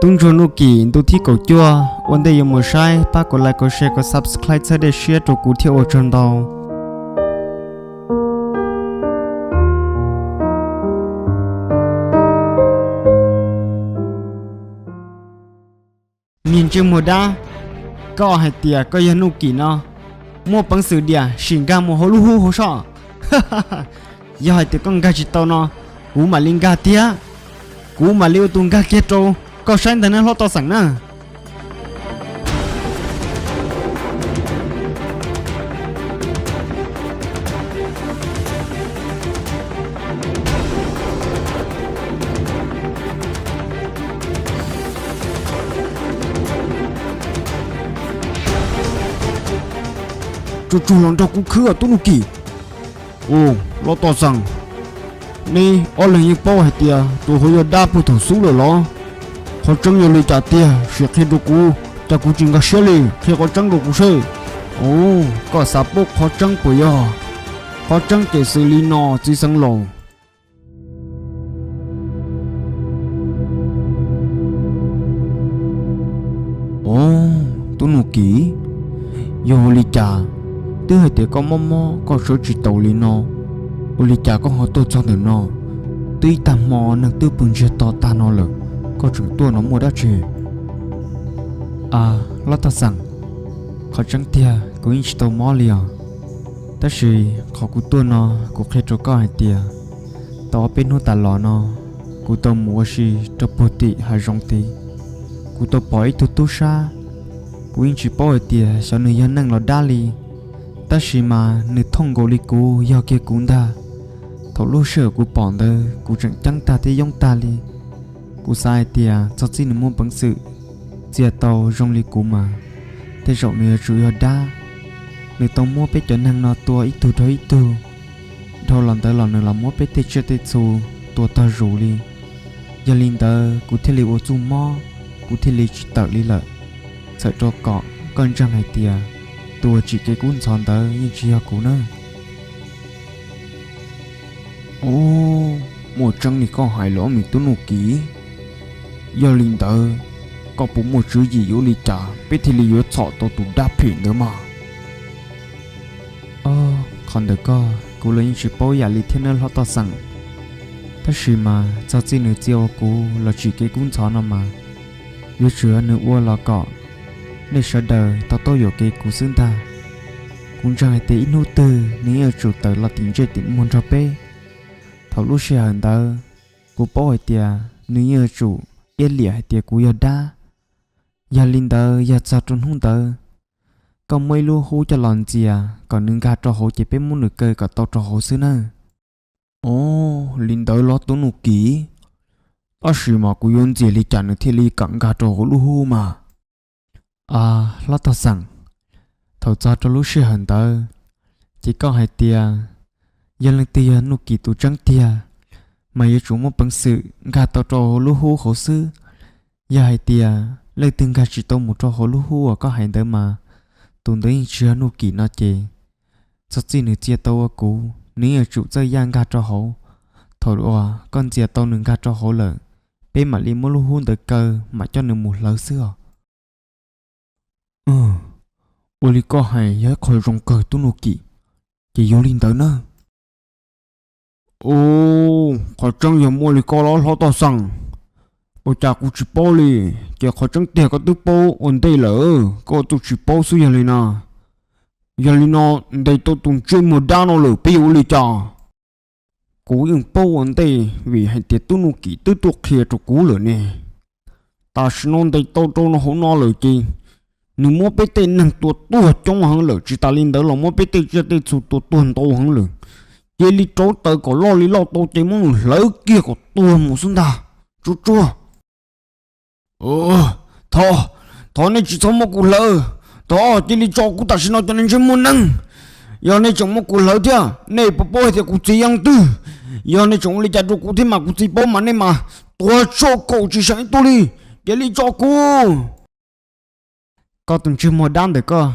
tung cho nụ kỳ tu thi cầu chua vấn đề một sai ba có like có share có subscribe cho để share cho cụ theo ở trên đầu miền trung mùa đa có hai tia có yên nụ kỳ nó mua bằng sự địa xin ga mua hồ lu hu hồ sọ giờ hai tia con gà chỉ tao nó cú mà linh gà tia cú mà liêu tung gà kia trâu có sáng tới nên lo to sẵn nè chú lòng cho cú khứ ở tôi nụ kỳ lo to sẵn nè ở lần như bao hay tia tôi hồi đáp phụ thủ xuống rồi lo họ trăng nhiều lời trả tia sẽ khi đồ cú ta cú chừng gặp xe liền khi có trăng đồ cú xe có sạp bốc họ trăng của yo họ trăng để xử lý nó chỉ sang lồng tôi nụ kỹ yo lý trả tư hay tia có mò có số chỉ tàu lý nó lý trả có họ tôi cho được nó tuy ta mò nâng tư bừng chưa to ta nó lợ có chúng tôi nó mua đã chê lo ta rằng họ chẳng tia cũng ít tàu mò liền ta chỉ họ của tôi nó cũng khi cho có hai tia tao bên hút ta lò nó của tôi mua gì cho bố tị hay rong tị của tôi bỏ ít tu sa của ít chỉ bỏ hai tia sau này dân năng lo đa li ta chỉ mà nửa thông gỗ li cũ do kia cũng ta thầu lúa sữa của bọn đó của chẳng ta thấy giống ta li cú sai tia cho xin mua bằng sự chia tàu rong li cú mà thế rộng nữa chủ yếu đa người tàu mua bé cho năng nó tua ít tu thôi ít tu thôi lần tới lần nữa là mua bé tê chưa tê su tua ta rủ li giờ linh tới cú thiết li ô su mò cú thiết li chỉ tự li lợ sợ cho cọ con răng hay tia tua chỉ cái cuốn son tới như chia cú nữa một trăng này có hai lỗ mình tôi nụ kỹ giờ linh tờ có bụng một chữ gì yếu lý trả biết thì lý yếu sọ tôi tụ đáp phiền nữa mà còn được co cô lấy những chữ bố giả lý thiên ơn họ to rằng tất gì mà cho chi nữ chiêu cô là chỉ cái cuốn chó nào mà yếu chứa nữ ua là cọ để sợ đời tao tôi ở cái cú xương ta cũng chẳng hay tí nô tư nếu ở chủ tờ là tính chơi tính muốn cho bê thầu lúc xe hẳn tờ cô bố hỏi tìa nếu như chủ yên lìa hay tìa cú yên đa gia linh tờ gia cha trốn hung tờ còn mấy lu hú cho lòn gì còn nâng ga cho hổ chỉ biết muốn được cây cả tao cho hổ xưa nè linh tờ lo tốn nụ kỹ bác sĩ mà cú yên gì li chẳng được thì li cẳng ga cho hổ lu hú mà lo tao rằng thầu cha cho lúc xe hẳn tờ chỉ có hai tìa giờ lần tia nụ kỳ tụ trắng tia mà giờ chúng một bằng sự gà tao trò lú hú khổ sư giờ hai tia lấy từng gà chỉ tao một trò hồ lú hú có hai đứa mà tụi đấy chưa nụ kỳ nó chê sao chỉ nửa chia tao cũ nếu chủ chơi giang gà trò hồ thôi rồi con chia tao nửa gà trò hồ lợn bên mà li mua lú hú tới cơ mà cho nửa một lỡ xưa ôi có hai nhớ khỏi rong cờ tụi nụ kỳ chỉ vô linh tới nữa khỏi trăng giờ mua li co lo lo to sang cha cũng chỉ bao li chỉ khỏi trăng tiền có tư bao ổn đây lỡ có tụ chỉ bao số giờ li na đây tôi tung chơi một đa nó lỡ bây giờ li cha cố dùng bao ổn đây vì hay tiền tôi nuôi kỹ tôi tuột kia cho cú lỡ nè ta xin non đây tôi cho nó hỗn nó lỡ chi nếu mua bé tên năng tuột trong hàng lỡ chỉ ta lên đó là mua bé tên chưa tên số tuột hàng lỡ giờ li trốn tới có lo li lo tôi chỉ muốn lấy kia của tôi một xuân ta chua thôi này chỉ xong một cú lỡ thôi chỉ li cho cú ta xin nói cho nên chỉ muốn nâng giờ này chúng một cú lỡ thế này bố thì cú chỉ ăn tư giờ này chúng li trả cho cú thì mà cú chỉ bố mà này mà tôi cho cậu chỉ sáng tôi đi giờ li cho cú có từng chưa mua đan được cơ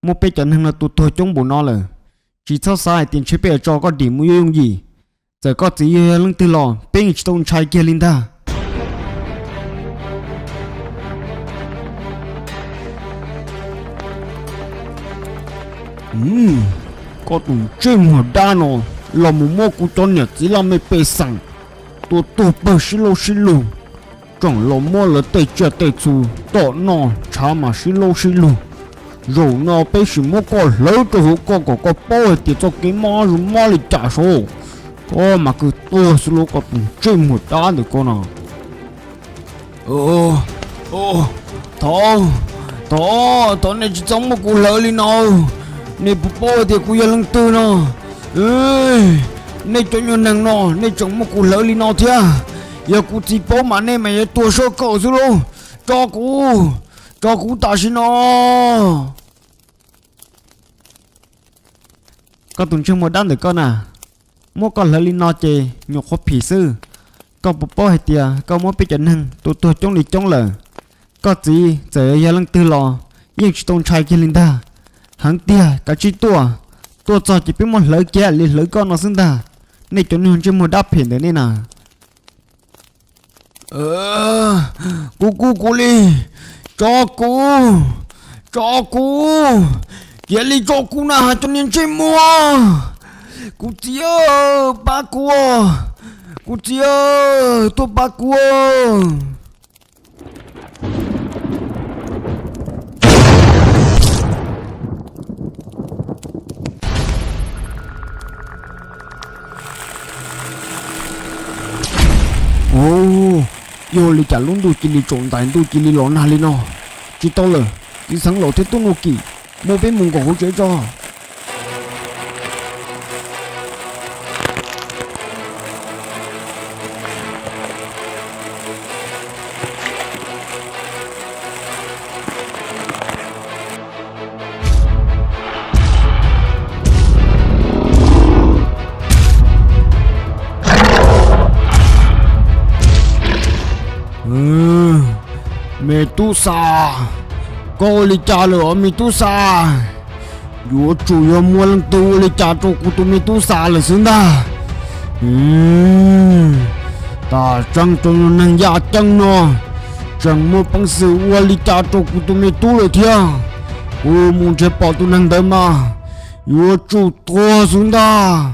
mua bé chân hơn là tụt thôi trong bộ nó rồi chỉ sau sai tiền chế bè cho có điểm mua用gì giờ có chỉ lưng từ lò bên tôn trai kia linh ta có tụng trên mà đa nó là một mô của cho nhật chỉ là mấy bề sẵn tôi bơ xí lô chẳng là mô là tê chè tê chú tọ nó chả mà xí lô rồi nó bê xí mô có lớn cho hữu có bó thì cho cái mô rồi mô lại trả số có mà cứ tôi xí lô có tụng trên mà đa được con nào Thôi này chỉ giống một cụ lỡ đi nào này bố thì cụ giờ lăng tư nó này cho nhau năng nó này giống một cụ lỡ đi nào thia giờ cụ chỉ bố mà này mày tua số cậu rồi luôn cho cụ ta xin nó có tuần chung một đám được con à mua con lỡ đi nào chê nhục khó phỉ sư có bố hay tiệt có muốn bị chấn hưng tôi chống đi chống lờ có gì giờ giờ lăng tư lò nhưng chỉ tôn trai kia linh ta hắn tia cả chỉ tua cho chỉ biết một lỡ kia liền lỡ con nó xưng ta này cho nên chỉ một đáp hiện đấy nè cô đi cho cô kia đi cho cô na cho nên chỉ mua cô chia ba cô chia tôi ba cô yo li chả luôn đu chỉ li trộn tại đu chỉ li lon hà li nó chỉ tao là chỉ sáng lộ thế tôi ngô kỳ mua bên mùng cổ hỗ trợ cho Medusa cô li cha lửa Medusa yo chủ yo mua lần tu li cha cho cô tu Medusa là xứng ta ta chẳng cho nó năng giá chẳng nó chẳng mua bằng sự qua li cha cho cô tu Medusa là thia cô muốn chơi bỏ tu năng tới mà yo chủ to xứng ta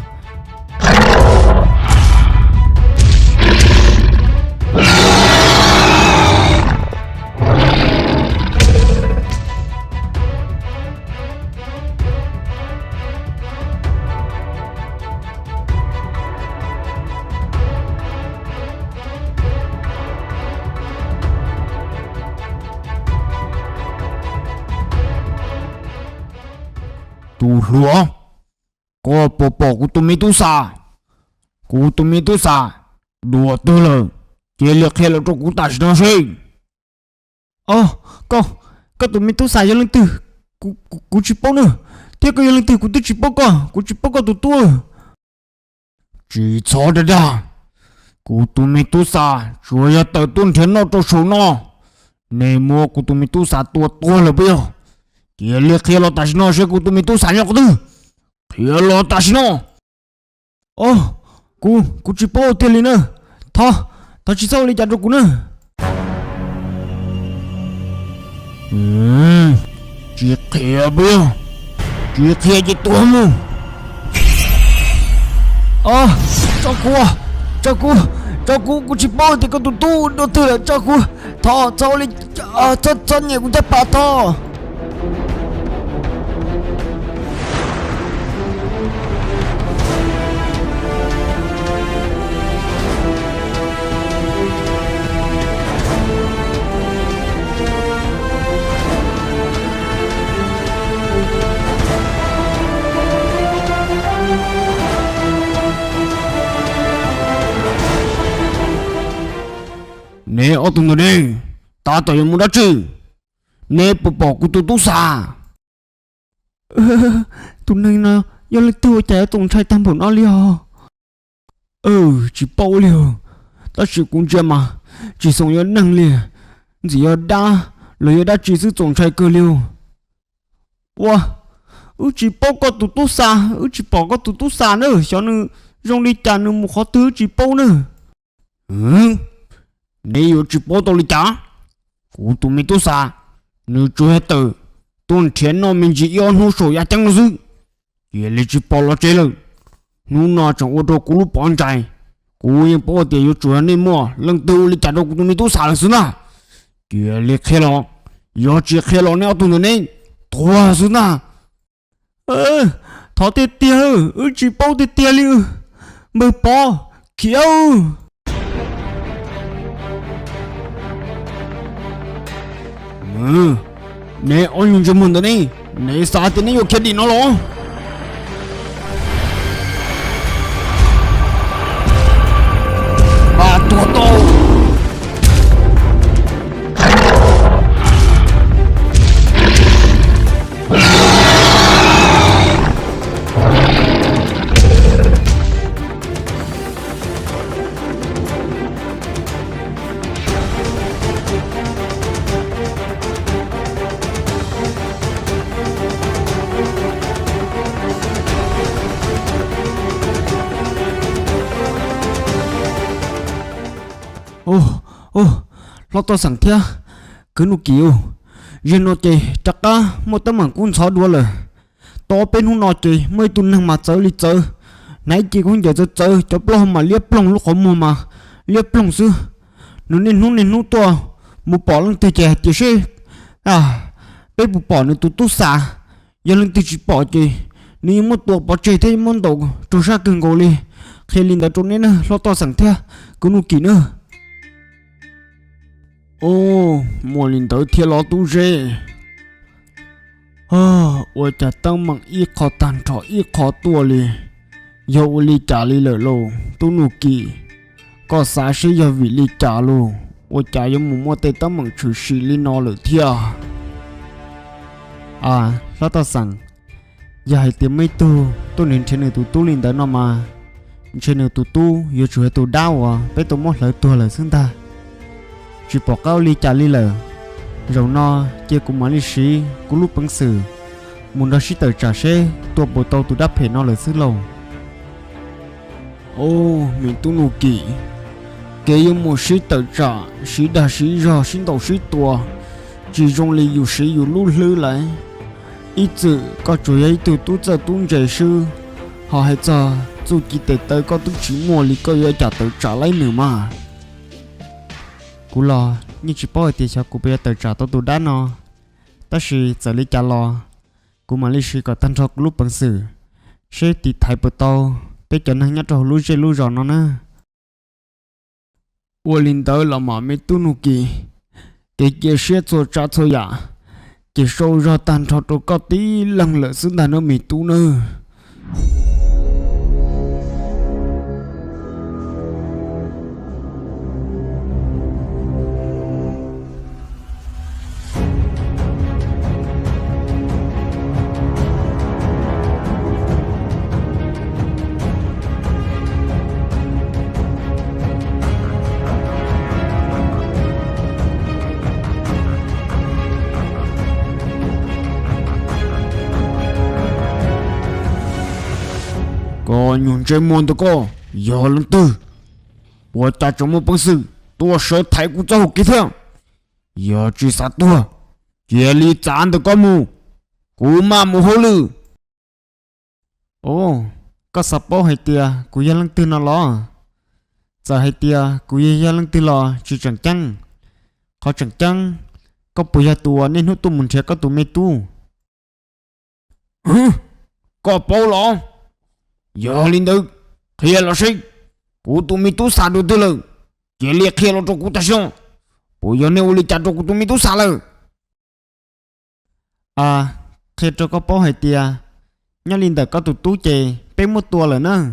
tu lúa có bỏ của tụi Medusa đùa tư lờ kia liệt hay là cho cụ ta nó gì có tụi Medusa giờ lên từ cụ chỉ bao nữa thế cái lên từ cụ chỉ bao con tụi tôi chỉ cho đấy đã cụ tụi Medusa rồi giờ tới tuần thiên nó cho số nó này mua cụ tụi Medusa tua là bao kia liệt hay là ta nó sẽ cụ tụi Medusa nhóc tư kia là ta nó cụ chỉ bao tiền lên nữa thà chỉ sao lấy trả cho cụ nữa chiếc kia bây chiếc kia chỉ tua mu cho cụ chỉ bao thì có tụi tu đồ từ là cho cụ thà sao lấy cho nhẹ cũng chắc bà thà nè ở tụi người đi ta tới muốn đá chứ nè bỏ của tụi tú xa tụi này nó do lấy tiêu chạy tụi trai tam bổn nó liều chỉ bao liều ta chỉ cũng chưa mà chỉ sống nhớ năng liều chỉ nhớ đa lời đa chỉ giữ tụi trai cơ liều wow chỉ bao có tụi tú xa chỉ bỏ có tụi tú xa nữa cho nên rong đi trả nữa một khó thứ chỉ bao nữa nếu chỉ bỏ tôi đi trả, cụ tụi mình tôi xa, nếu chưa hết từ, tuần thiên nó mình chỉ yêu nó sổ ya chẳng nó dư. 也来去包了这了。努那trong ô tô cú lúc bọn chạy, cú yên bỏ tiền yêu chủ nên mua, lần đầu đi trả đồ của tụi mình tu xả là xứ na. Kia liệt khai lo, yêu chỉ khai lo neo tụi mình, thua xứ na. Thọ tiền tiền, chỉ bao tiền tiền liu, mơ bỏ, kiểu. Nè ôn dùng cho mình đó đi, nè sao tiền yêu kia đi nó lo. Lo to sẵn thia, cứ nụ kiểu, riêng nó chê, chắc cả một tấm bằng cuốn xóa đua lời. To bên hôn nó chê, mới tuần năng mà chơi lý chơi. Nãy chị cũng giờ chơi, cho plong mà liếp plong lúc không mua mà, liếp plong xưa. Nó nên hôn to, một bỏ lưng từ chè chê xê. Bên một bỏ nên tụt xa, giờ lưng từ chỉ bỏ chê. Nếu một tổ bỏ chê thấy môn đầu, trôi ra cưng gồ lì. Khi linh đã trốn nên lo to sẵn thia, cứ nụ kỳ nữa. Mua linh tới thiên lo tu rê. Ôi chả tăng bằng ít khó tàn trọ ít khó tua lì. Dẫu lì trả lì lỡ lô, tu nụ kỳ. Có xa xí giờ vị lì trả lô. Ôi chả giống một mua tay tăng bằng trừ xì lì nó lỡ thia. Lo to sẵn. Giờ hãy tìm mấy tu nên trên này tu linh tới nó mà. Trên này tu, giờ chủ hệ tu đau bé tu mất lỡ tua lỡ xứng ta. Chỉ bỏ cao ly trả ly lờ rồi nó chia cùng mà ly xí cú lúc bằng sử muốn đó xí tờ trả xe tua bộ tàu tụ đáp hệ nó lờ xứ lầu. Mình tu nụ kỹ kế yêu một xí tờ trả xí đà xí rò xí tàu xí tua chỉ trong ly dù xí dù lúc lư lại ít chữ có chủ ấy từ tu giờ tu dạy sư họ hay cho dù chỉ để tới có tu chỉ mua ly có yêu trả tờ trả lấy nữa mà. Cú lo nhưng chỉ bảo tiền cho cú bây giờ trả tụ đá nó, ta chỉ giờ lấy trả lo, cú mà lấy chỉ có tăng cho lúc bằng sử, sẽ thì thay bữa tàu, bây giờ năng nhát cho lú dê lú giòn nó nè. Linh tới là mà mấy tu nụ kỳ, cái kia sẽ cho trả cho ya, cái sâu ra tăng cho tôi có tí lăng lỡ xứng đáng nó mì tu nữa. Có nhún chơi môn tôi có, giờ lần tư. Tôi ta trong một bằng sự, tôi sợ thấy của cháu kỹ theo. Giờ chỉ sát tôi, kia lý chán tôi có mù, cú mà mù hô lư. Có sắp bó hay tìa, cú giờ lần tư nó lo. Giờ hay tìa, cú giờ lần tư lo, chỉ chẳng chăng. Khó chẳng chăng, có bùi giờ tùa nên hút tù mình sẽ có tù mê tu. Có bố lo. Giờ linh được, kia là gì? Cú tụi mình tu xả được từ lâu, kia liệt kia là cho cú ta xong. Bây giờ nếu liệt chặt cho cú tụi mình tu xả rồi. Khi cho có bó hay tìa, nhá linh được có tụ tu chê, bé một tua rồi nữa.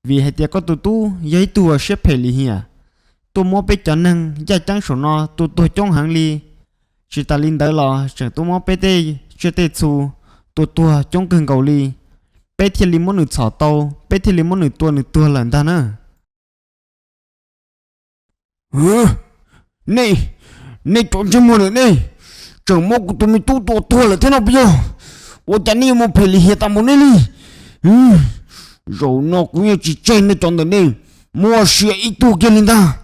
Vì hay tìa có tụ tu, giấy tua xếp hệ lì hìa. Tụ mô bé cho nâng, giá trắng sổ nó, tụ trong hàng lì. Chỉ ta linh được là, chẳng tụ mô bé tê, chưa tê xù, tụ trong cưng cầu lì. Bé thiên lý môn nửa xỏ tàu, bé thiên lý môn nửa tua lần ta nữa. Này trốn chân môn nữa này. Chẳng mô của tụi mình tu tua là thế nào bây giờ? Ôi chả này một phải lý hiện tại môn này đi. Rồi nó cũng như chỉ chơi này tròn được này. Mua xịa ít tu kia lên ta.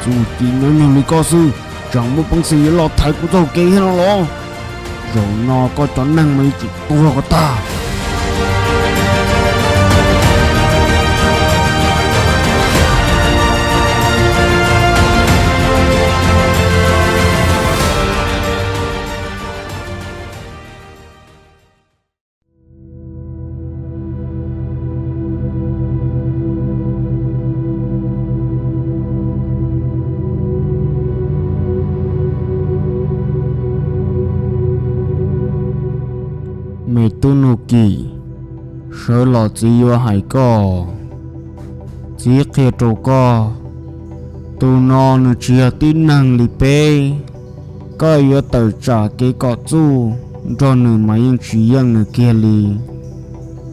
dù chỉ nhớ nhiều lý có sư chẳng một bằng sĩ lo thái của dầu kế hay nó lo rồi nó có cho năng mấy chị tua của ta mẹ tu nô kỳ sợ lọ chỉ vô hải co chỉ kia trâu co tu nó nó chia tin năng li pe có yếu tờ trả cái cọ chu cho nửa máy yên chỉ yên nửa kia li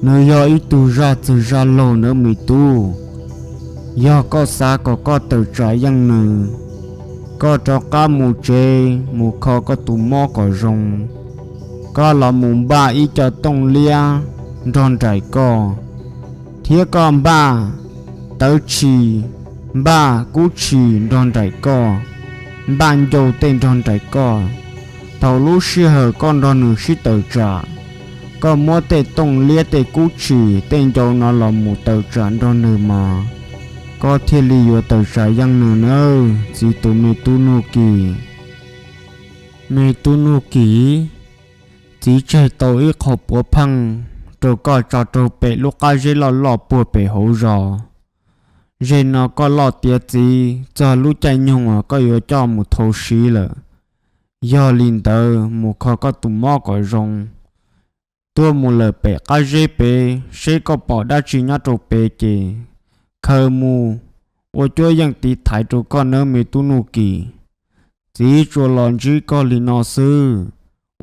nửa do ít tu ra từ ra lâu nữa mẹ tu do có xa có tờ trả yên nửa có cho cá mù chê mù kho có tụ mò có rồng có là mùng ba ít cho tông lia tròn trải co thiết con ba tớ chỉ ba cú chỉ tròn trải co ban dầu tên tròn trải co thầu lú xưa hở con đòn nửa xí tờ trả có mua tên tông lia tên cú chỉ tên dầu nó là một tờ trả tròn nửa mà có thiết lý vô tờ trả yang nửa nữa chỉ tụi mẹ tu nô kỳ chỉ chơi tôi ít học bữa phăng rồi có cho tôi bé lúc cái gì lọ bữa bé hậu rò rồi nó có lọ tiệt gì cho lúc chạy nhung có yếu cho một thầu xí là do linh tờ một khó có tụm mò có rong tôi một lời bé cái gì bé sẽ có bỏ đa chỉ nhá tôi bé kì khờ mù ở chỗ yang tí thái tôi có nữa mẹ tu nô kỳ chỉ cho lon chỉ có linh nó sư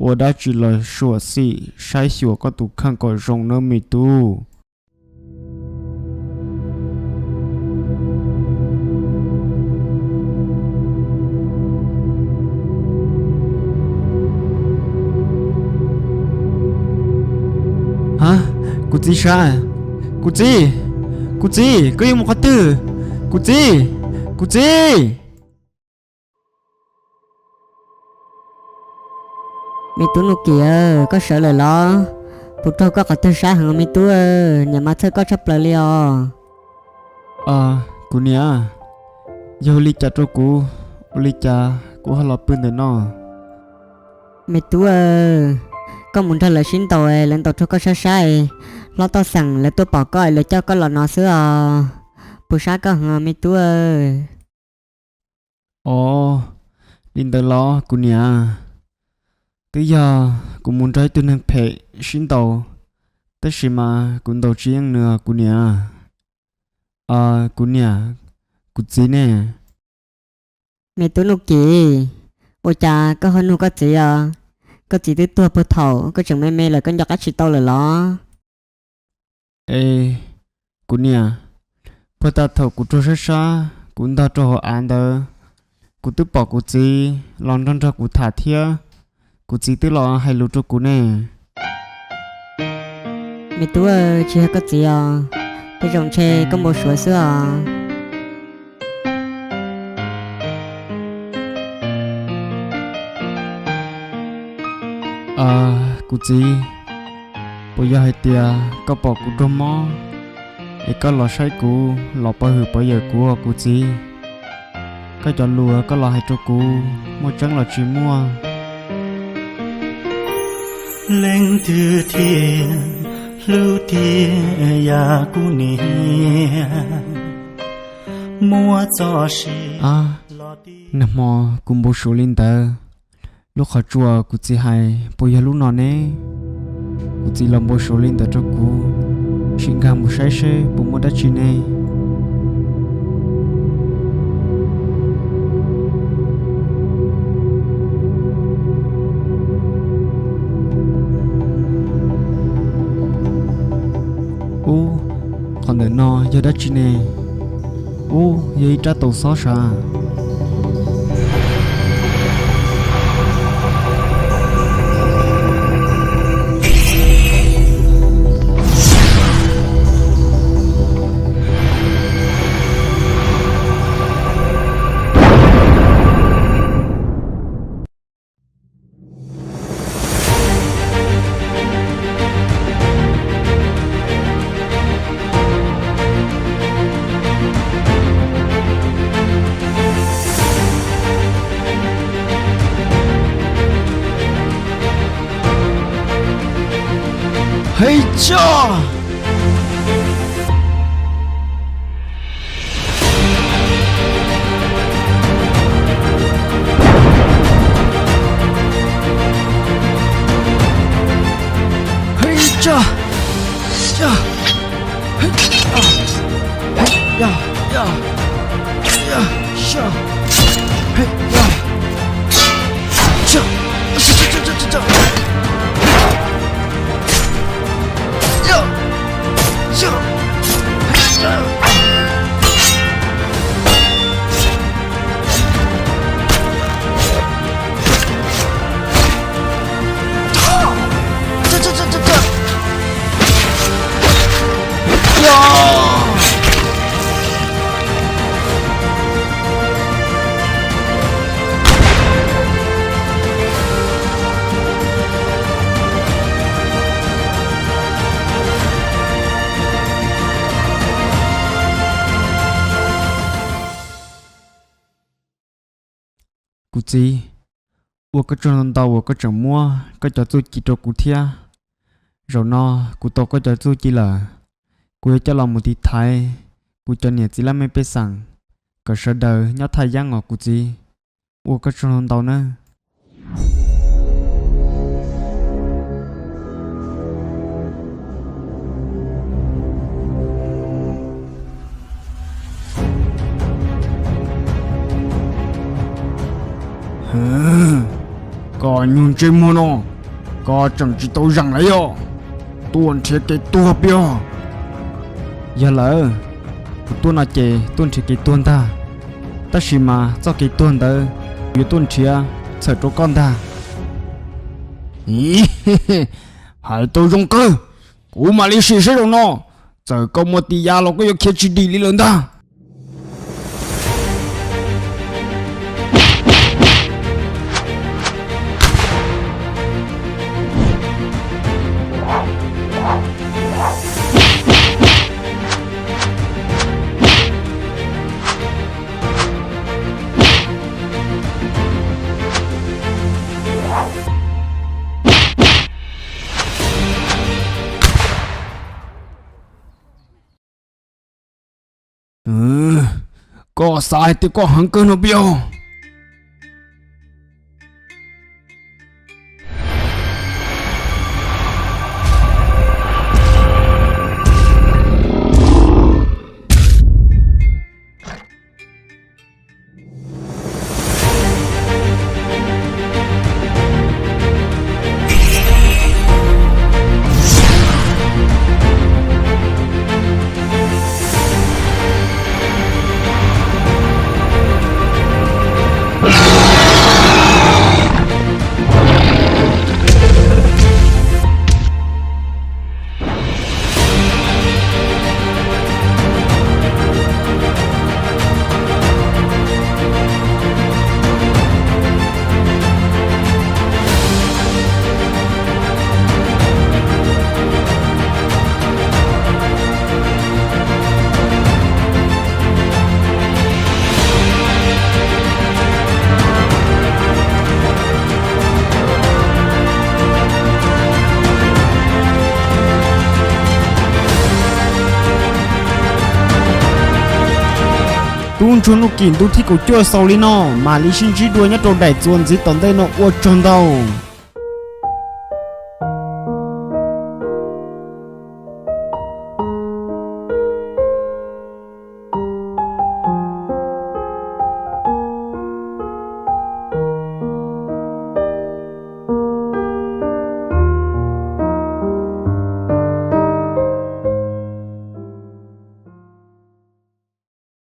我đã chỉ là sửa xị sai sửa có tụ khăn có rong nữa mì tu hả cụ gì sao cụ gì có yêu một cái từ cụ gì mi tu nụ kìa có sợ lời lo bụt trâu có cả tên sáng hàng mi tu nhà má thơ có chấp lời liò cụ nia giờ li cha cho cụ li cha cụ hay là pin để nó mi tu có muốn thơ lời xin tàu lên tàu trâu có sai sai lo tao sẵn là tôi bỏ coi là cho có lọ nó xưa bụt sáng có hàng mi tu linh tờ lo cụ nia tới giờ cũng muốn trái tôi nên phải xin tàu tới khi mà cũng đầu chiến nữa cô nè cô nè cô gì nè mẹ tôi nụ kì ôi cha có hơn nụ có gì có gì tới tua bơ thầu có chừng mẹ là con giọt cá chỉ tàu là lo ê cô nè bơ ta thầu cô cho xa cũng ta cho họ ăn đó cô tự bỏ cô gì lòng trong cho cô thả thiê cô chỉ tự lo hay lưu cho cô nè mẹ tú chưa có gì tôi trồng tre có một số xưa cô chỉ bây giờ hay tia có bỏ cô trong mò ấy có lo sai cô lo bao hử bao giờ cô chỉ có cho lúa có lo hay cho cô một trắng là chỉ mua lên từ thiên lưu thiên ya cu ni mua cho si nằm mò cùng bố số linh tờ lúc họ chùa cô chỉ hay bây giờ lúc nào nè cô chỉ làm bố số linh tờ cho cô xin cảm một sai xe bố mua đất chi nè còn để nó giờ đất chi nè vậy trả tàu xóa xa 嘿cha嘿cha cha嘿呀呀呀下嘿呀这这呀呀嘿呀呀！ cụ gì我个种到我个种mua个叫做几多cụ thia rồi nó cụ to cái cho chú chỉ là cụ cho lòng một tí thái cụ cho nhiệt chỉ là mấy bé sẵn cái sợ đời nhớ thay giang ngọt cụ gì ô cái tròn tàu nữa có nhung chơi mua nó có chẳng chỉ tôi rằng lấy yo tuần thiết cái tua bia giờ lỡ tuần nào chè tuần chỉ cái tuần ta ta chỉ mà cho cái tuần đó vì tuần chia sợ chỗ con ta ý hai tôi dùng cơ cú mà lý sĩ sẽ đâu nó giờ có một tí giá nó có yêu kia chỉ đi lý lớn ta có sai thì có hẳn cơn nó biểu tuôn chuồn lúc kín tu thi cổ chua sau li nó mà lý sinh chỉ đuôi nhát trâu đại chuồn dí tận đây nó uất tròn đầu